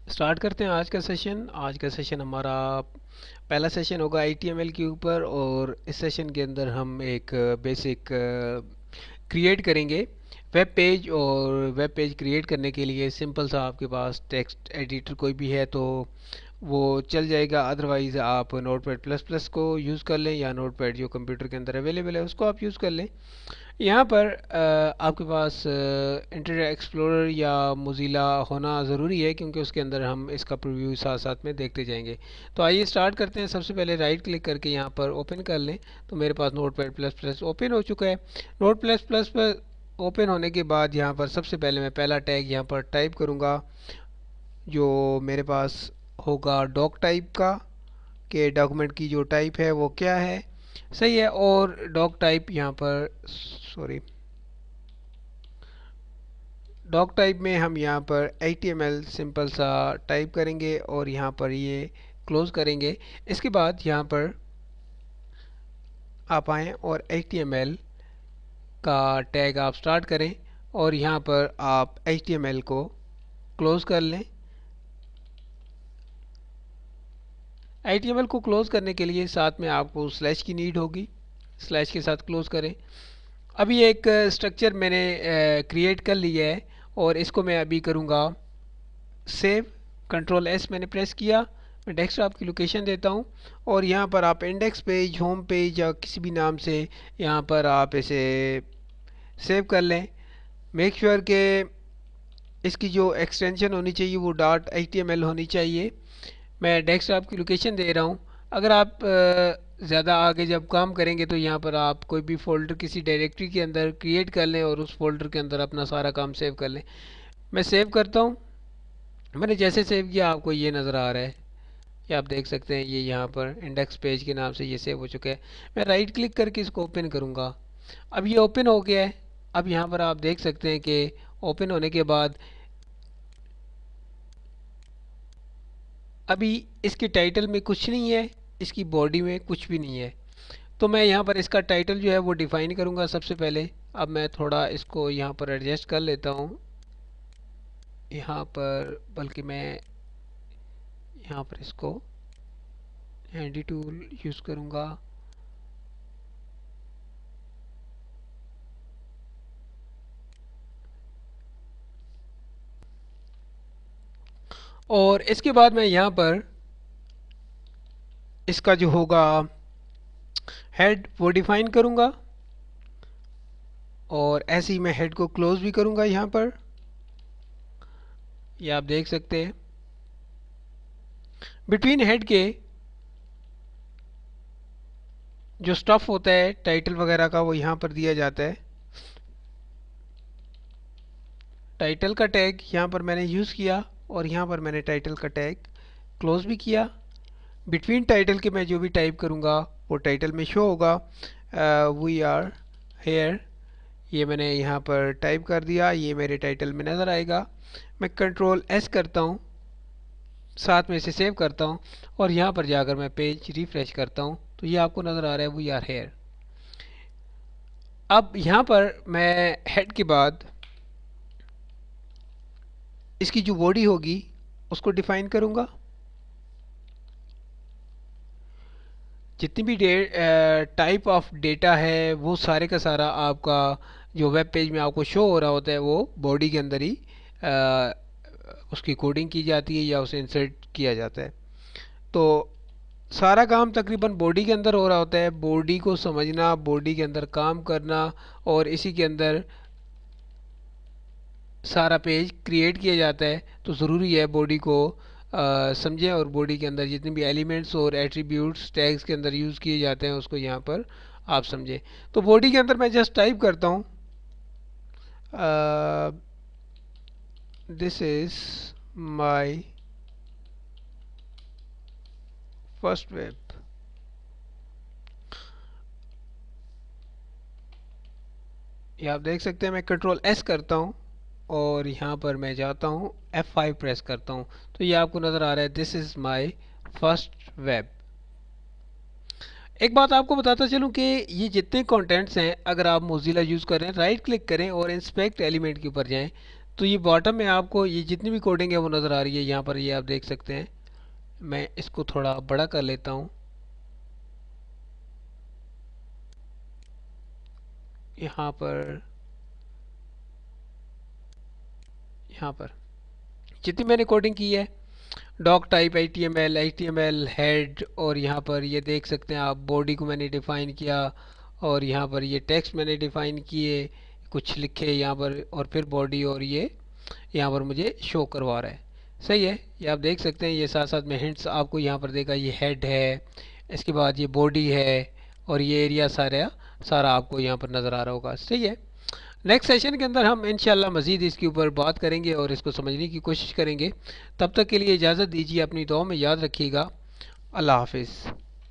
Start करते हैं आज का सेशन। आज का सेशन हमारा पहला सेशन होगा HTML के ऊपर, और इस सेशन के अंदर हम एक बेसिक क्रिएट करेंगे वेब पेज। और वेब पेज क्रिएट करने के लिए सिंपल सा आपके पास टेक्स्ट एडिटर कोई भी है तो वो चल जाएगा, अदरवाइज़ आप नोटपैड प्लस प्लस को यूज़ कर लें या नोटपैड जो कंप्यूटर के अंदर अवेलेबल है उसको आप यूज़ कर लें। यहाँ पर आपके पास इंटरनेट एक्सप्लोरर या मोज़िला होना ज़रूरी है, क्योंकि उसके अंदर हम इसका प्रीव्यू साथ साथ में देखते जाएंगे। तो आइए स्टार्ट करते हैं। सबसे पहले राइट क्लिक करके यहाँ पर ओपन कर लें। तो मेरे पास नोटपैड प्लस प्लस ओपन हो चुका है। नोट प्लस प्लस पर ओपन होने के बाद यहाँ पर सबसे पहले मैं पहला टैग यहाँ पर टाइप करूँगा, जो मेरे पास होगा डॉक टाइप का, कि डॉक्यूमेंट की जो टाइप है वो क्या है। सही है। और डॉक टाइप यहाँ पर, सॉरी, डॉक टाइप में हम यहाँ पर HTML सिंपल सा टाइप करेंगे और यहाँ पर ये क्लोज करेंगे। इसके बाद यहाँ पर आप आएँ और HTML का टैग आप स्टार्ट करें और यहाँ पर आप HTML को क्लोज कर लें। HTML को क्लोज करने के लिए साथ में आपको स्लैश की नीड होगी, स्लैश के साथ क्लोज करें। अभी एक स्ट्रक्चर मैंने क्रिएट कर लिया है और इसको मैं अभी करूँगा सेव। कंट्रोल एस मैंने प्रेस किया। मैं डेस्कटॉप की लोकेशन देता हूँ और यहाँ पर आप इंडेक्स पेज, होम पेज या किसी भी नाम से यहाँ पर आप इसे सेव कर लें। मेक श्योर के इसकी जो एक्सटेंशन होनी चाहिए वो .html होनी चाहिए। मैं डेस्कटॉप की लोकेशन दे रहा हूँ। अगर आप ज़्यादा आगे जब काम करेंगे तो यहाँ पर आप कोई भी फ़ोल्डर किसी डायरेक्टरी के अंदर क्रिएट कर लें और उस फोल्डर के अंदर अपना सारा काम सेव कर लें। मैं सेव करता हूँ। मैंने जैसे सेव किया आपको ये नज़र आ रहा है, ये आप देख सकते हैं। ये यहाँ पर इंडेक्स पेज के नाम से ये सेव हो चुका है। मैं राइट क्लिक करके इसको ओपन करूँगा। अब ये ओपन हो गया है। अब यहाँ पर आप देख सकते हैं कि ओपन होने के बाद अभी इसके टाइटल में कुछ नहीं है, इसकी बॉडी में कुछ भी नहीं है। तो मैं यहाँ पर इसका टाइटल जो है वो डिफ़ाइन करूँगा सबसे पहले। अब मैं थोड़ा इसको यहाँ पर एडजस्ट कर लेता हूँ, यहाँ पर, बल्कि मैं यहाँ पर इसको हैंडी टूल यूज़ करूँगा। और इसके बाद मैं यहाँ पर इसका जो होगा हेड वो डिफ़ाइन करूँगा और ऐसे ही मैं हेड को क्लोज भी करूँगा। यहाँ पर ये आप देख सकते हैं बिटवीन हेड के जो स्टफ होता है टाइटल वगैरह का वो यहाँ पर दिया जाता है। टाइटल का टैग यहाँ पर मैंने यूज़ किया और यहाँ पर मैंने टाइटल का टैग क्लोज भी किया। बिटवीन टाइटल के मैं जो भी टाइप करूँगा वो टाइटल में शो होगा। वी आर हेयर, ये मैंने यहाँ पर टाइप कर दिया, ये मेरे टाइटल में नज़र आएगा। मैं कंट्रोल एस करता हूँ, साथ में इसे सेव करता हूँ और यहाँ पर जाकर मैं पेज रिफ्रेश करता हूँ तो ये आपको नज़र आ रहा है वी आर हेयर। अब यहाँ पर मैं हेड के बाद इसकी जो बॉडी होगी उसको डिफ़ाइन करूँगा। जितनी भी टाइप ऑफ डेटा है वो सारे का सारा आपका जो वेब पेज में आपको शो हो रहा होता है वो बॉडी के अंदर ही उसकी कोडिंग की जाती है या उसे इंसर्ट किया जाता है। तो सारा काम तकरीबन बॉडी के अंदर हो रहा होता है। बॉडी को समझना, बॉडी के अंदर काम करना और इसी के अंदर सारा पेज क्रिएट किया जाता है। तो ज़रूरी है बॉडी को समझें और बॉडी के अंदर जितने भी एलिमेंट्स और एट्रीब्यूट्स टैग्स के अंदर यूज़ किए जाते हैं उसको यहाँ पर आप समझें। तो बॉडी के अंदर मैं जस्ट टाइप करता हूँ this is my first web. ये आप देख सकते हैं। मैं कंट्रोल एस करता हूँ और यहाँ पर मैं जाता हूँ F5 प्रेस करता हूँ तो ये आपको नज़र आ रहा है this is my first web. एक बात आपको बताता चलूँ कि ये जितने कंटेंट्स हैं, अगर आप मोज़िला यूज़ कर रहे हैं राइट क्लिक करें और इंस्पेक्ट एलिमेंट के ऊपर जाएं तो ये बॉटम में आपको ये जितनी भी कोडिंग है वो नज़र आ रही है, यहाँ पर ये आप देख सकते हैं। मैं इसको थोड़ा बड़ा कर लेता हूँ। यहाँ पर जितनी मैंने कोडिंग की है, doctype H T M L head, और यहाँ पर ये देख सकते हैं आप बॉडी को मैंने डिफ़ाइन किया, और यहाँ पर ये टेक्स्ट मैंने डिफ़ाइन किए, कुछ लिखे यहाँ पर, और फिर बॉडी, और ये यहाँ पर मुझे शो करवा रहा है। सही है, ये आप देख सकते हैं। ये साथ साथ में हिंट्स आपको यहाँ पर देगा, ये हेड है, इसके बाद ये बॉडी है, और ये एरिया सारा सारा आपको यहाँ पर नज़र आ रहा होगा। सही है। नेक्स्ट सेशन के अंदर हम इंशाल्लाह मज़ीद इसके ऊपर बात करेंगे और इसको समझने की कोशिश करेंगे। तब तक के लिए इजाज़त दीजिए, अपनी दुआ में याद रखिएगा। अल्लाह हाफिज़।